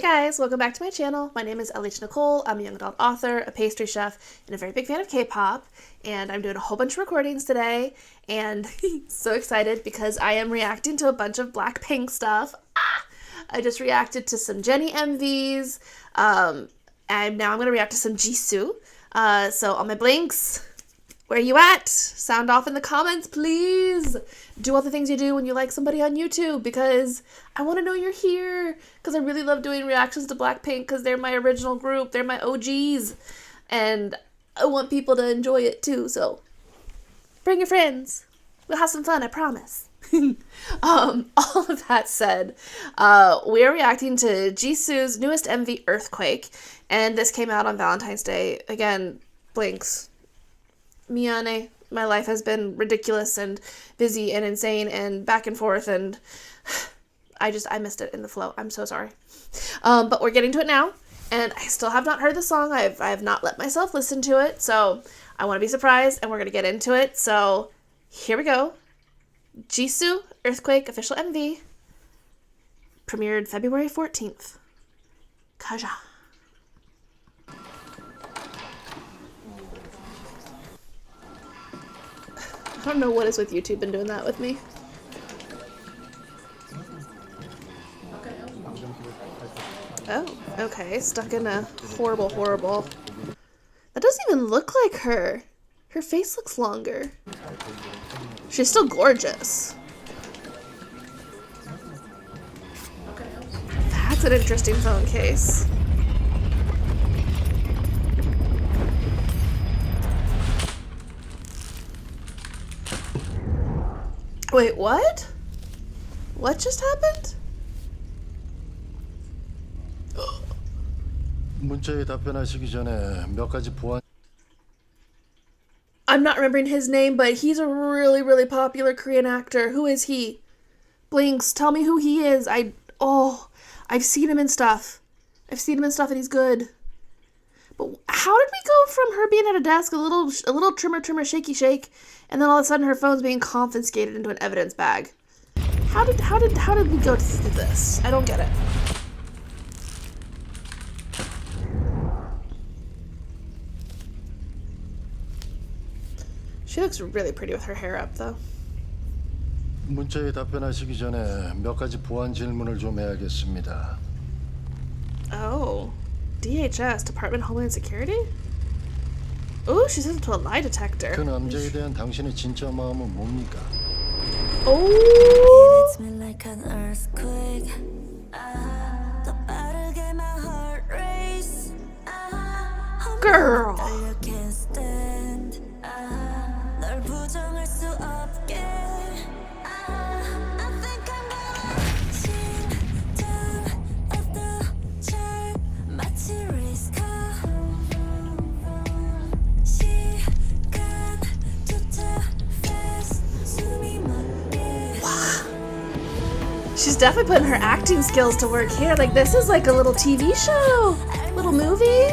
guys, welcome back to my channel. My name is Ellie Nicole. I'm a young adult author, a pastry chef, and a very big fan of K-pop. And I'm doing a whole bunch of recordings today, and so excited because I am reacting to a bunch of Blackpink stuff. I just reacted to some Jennie MVs, and now I'm going to react to some Jisoo. So all my blinks, where you at? Sound off in the comments, please. Do all the things you do when you like somebody on YouTube, because I want to know you're here, because I really love doing reactions to Blackpink because they're my original group. They're my OGs, and I want people to enjoy it too, so bring your friends. We'll have some fun, I promise. All of that said, we are reacting to Jisoo's newest MV, Earthquake, and this came out on Valentine's Day. Again, blinks. Miyane, my life has been ridiculous and busy and insane and back and forth, and I missed it in the flow. I'm so sorry. But we're getting to it now, and I still have not heard the song. I have not let myself listen to it, so I want to be surprised, and we're going to get into it. So here we go. Jisoo Earthquake official MV, premiered February 14th. Kaja. I don't know what is with YouTube and doing that with me. Oh, okay. Stuck in a horrible. That doesn't even look like her. Her face looks longer. She's still gorgeous. That's an interesting phone case. Wait, what? What just happened? 문자에 답변하시기 전에 몇 가지 보완. I'm not remembering his name, but he's a really popular Korean actor. Who is he? Blinks, tell me who he is. I've seen him in stuff. And he's good. But how did we go from her being at a desk, a little trimmer, shaky shake, and then all of a sudden her phone's being confiscated into an evidence bag? How did we go to this? I don't get it. She looks really pretty with her hair up, though. 문자에 답변하시기 전에 몇 가지 보완 질문을 좀 해야겠습니다. Oh, DHS, Department of Homeland Security? Oh, she says it to a lie detector. 그 남자에 대한 당신의 진짜 마음은 뭡니까? Oh. It hits me like an earthquake. 더 빠르게 my heart race. Girl. I can't stand. 널 부정할 수 없게. I think I'm gonna 심장 of the chart. 마치 race car. 시간조차 fast. 숨이 멎게. She's definitely putting her acting skills to work here. Like, this is like a little TV show, little movie.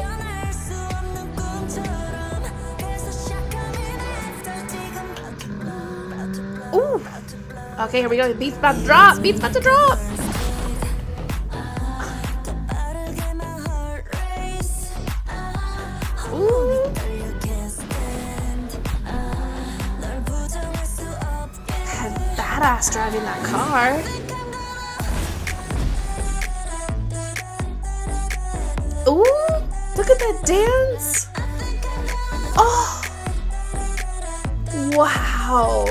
Ooh. Okay, here we go. Beat's about to drop. Ooh. Badass driving that car. Ooh, look at that dance. Oh, wow.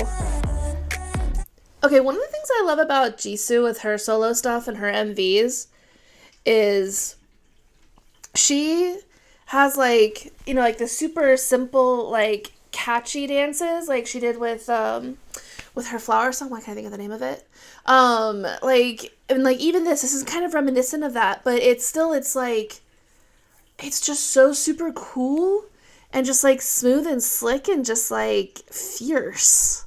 Okay, one of the things I love about Jisoo with her solo stuff and her MVs is she has, like, you know, like the super simple, like, catchy dances like she did with her flower song. Why can't I think of the name of it? Like, and like even this is kind of reminiscent of that, but it's like, it's just so super cool and just like smooth and slick and just like fierce.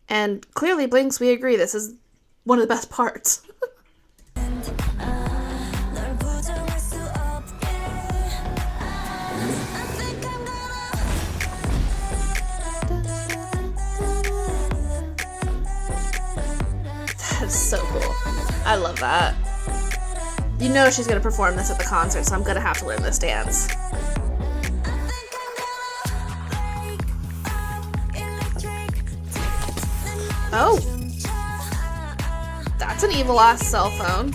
And clearly, Blinks, we agree, this is one of the best parts. That's so cool. I love that. You know she's gonna perform this at the concert, so I'm gonna have to learn this dance. Oh! That's an evil ass cell phone.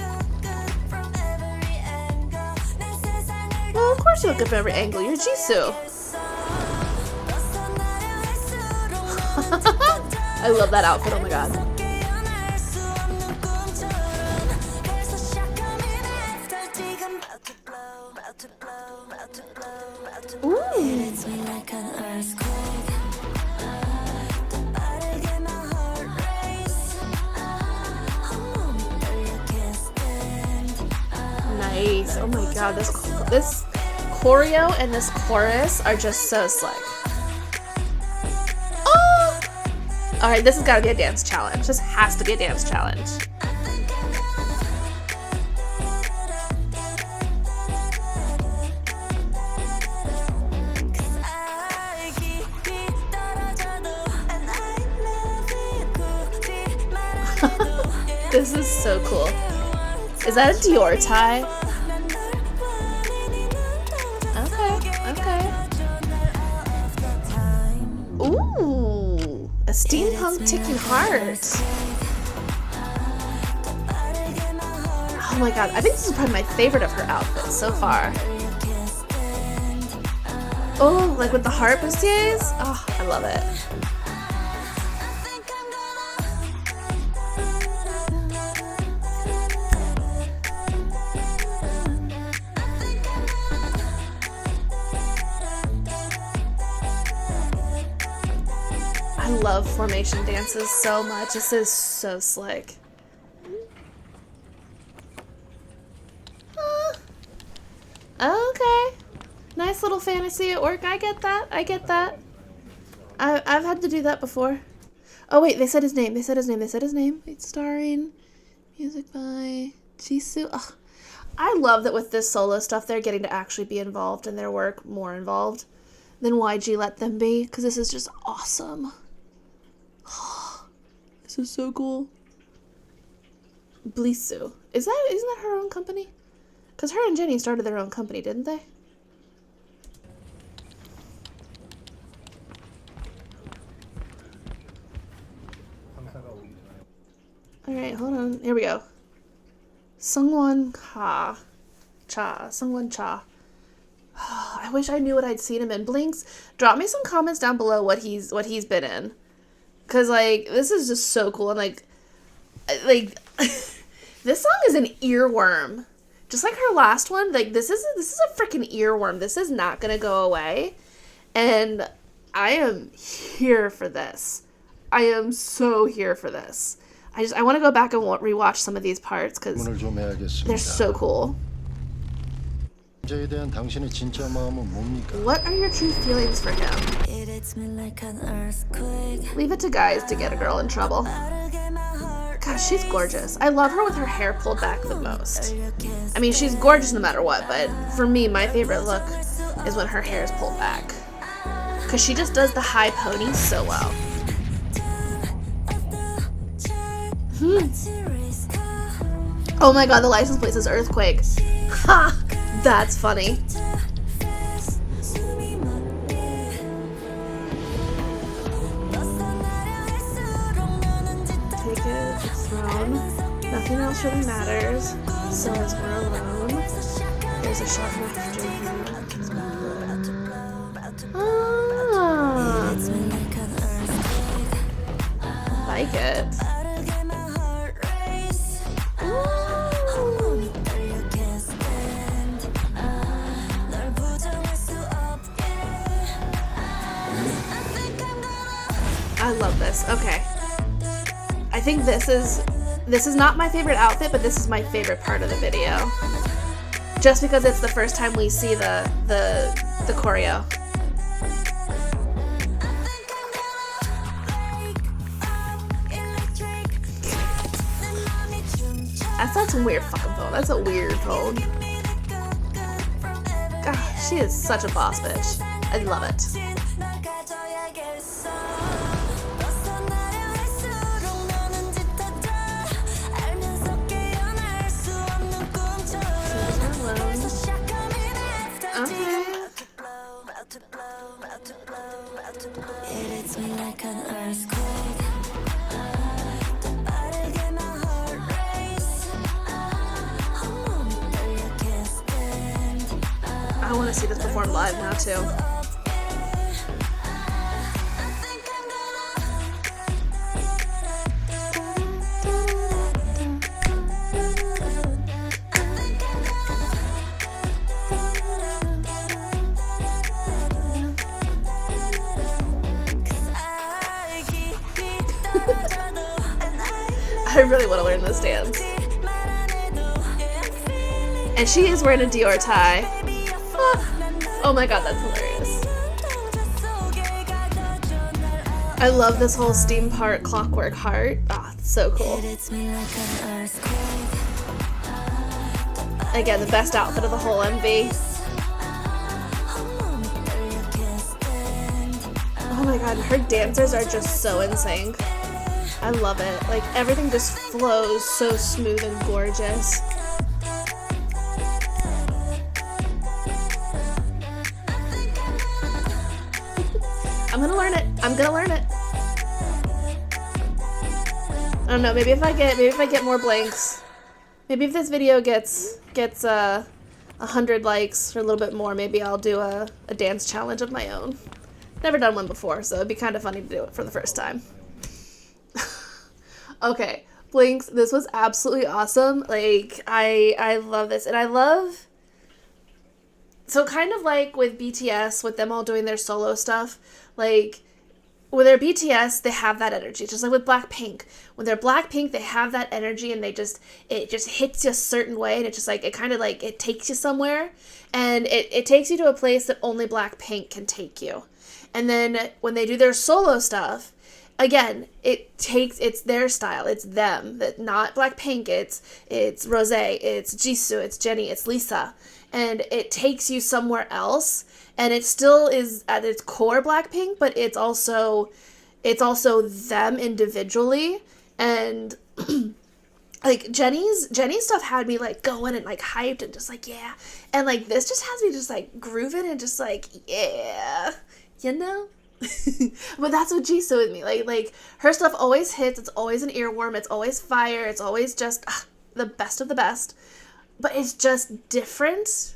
Well, of course you look up every angle. You're Jisoo. I love that outfit. Oh my god. Ooh. Nice. Oh my god, this choreo and this chorus are just so slick. Oh! Alright, this has got to be a dance challenge. This has to be a dance challenge. This is so cool. Is that a Dior tie? Okay. Ooh, a steampunk ticking heart. Oh my god, I think this is probably my favorite of her outfits so far. Oh, like with the heart bustiers? Oh, I love it. I love formation dances so much. This is so slick. Okay. Nice little fantasy at work. I get that. I've had to do that before. Oh wait, they said his name. It's starring music by Jisoo. Ugh. I love that with this solo stuff they're getting to actually be involved in their work, more involved than YG let them be, because this is just awesome. This is so cool. Jisoo. Isn't that her own company? Because her and Jenny started their own company, didn't they? Alright, hold on. Here we go. Sungwon Cha. I wish I knew what I'd seen him in. Blinks, drop me some comments down below what he's been in. Cause like this is just so cool, and like this song is an earworm. Just like her last one, like this is a freaking earworm. This is not gonna go away. And I am here for this. I am so here for this. I want to go back and rewatch some of these parts because they're so cool. What are your true feelings for him? Leave it to guys to get a girl in trouble. Gosh, she's gorgeous. I love her with her hair pulled back the most. I mean, she's gorgeous no matter what, but for me, my favorite look is when her hair is pulled back. Because she just does the high pony so well. Oh my god, the license plate says Earthquake. Ha! That's funny. Take it, it's thrown. Nothing else really matters. So as we're alone, there's a shot after you. Like it. I love this. Okay. I think this is not my favorite outfit, but this is my favorite part of the video. Just because it's the first time we see the choreo. That's a weird fucking phone. That's a weird phone. God, she is such a boss bitch. I love it. I want to see this performed live now too. I really want to learn this dance. And she is wearing a Dior tie. Oh my god, that's hilarious. I love this whole steam part clockwork heart. Ah, it's so cool. Again, the best outfit of the whole MV. Oh my god, her dancers are just so in sync. I love it. Like, everything just flows so smooth and gorgeous. I'm gonna learn it. I'm gonna learn it. I don't know, maybe if I get more blanks. Maybe if this video gets 100 likes or a little bit more, maybe I'll do a dance challenge of my own. Never done one before, so it'd be kind of funny to do it for the first time. Okay, Blinks, this was absolutely awesome. Like, I love this. And I love... So kind of like with BTS, with them all doing their solo stuff, like, with their BTS, they have that energy. Just like with Blackpink. When they're Blackpink, they have that energy and it just hits you a certain way. And it just like, it kind of like, it takes you somewhere. And it takes you to a place that only Blackpink can take you. And then when they do their solo stuff, again, it's their style, it's them, that not Blackpink, it's Rosé, it's Jisoo, it's Jennie, it's Lisa, and it takes you somewhere else, and it still is at its core Blackpink, but it's also them individually, and like Jennie's stuff had me like going and like hyped and just like yeah, and like this just has me just like grooving and just like yeah, you know. But that's what Jisoo with me. Like her stuff always hits. It's always an earworm. It's always fire. It's always just the best of the best. But it's just different.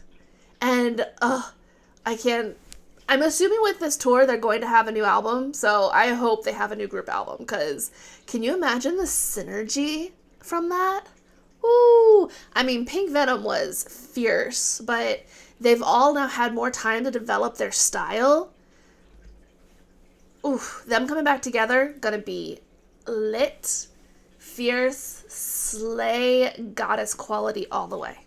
And I can't. I'm assuming with this tour they're going to have a new album. So I hope they have a new group album. Because can you imagine the synergy from that? Ooh. I mean, Pink Venom was fierce. But they've all now had more time to develop their style. Ooh, them coming back together, gonna be lit, fierce, slay, goddess quality all the way.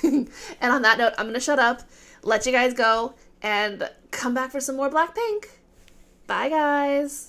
And on that note, I'm gonna shut up, let you guys go, and come back for some more Blackpink. Bye, guys.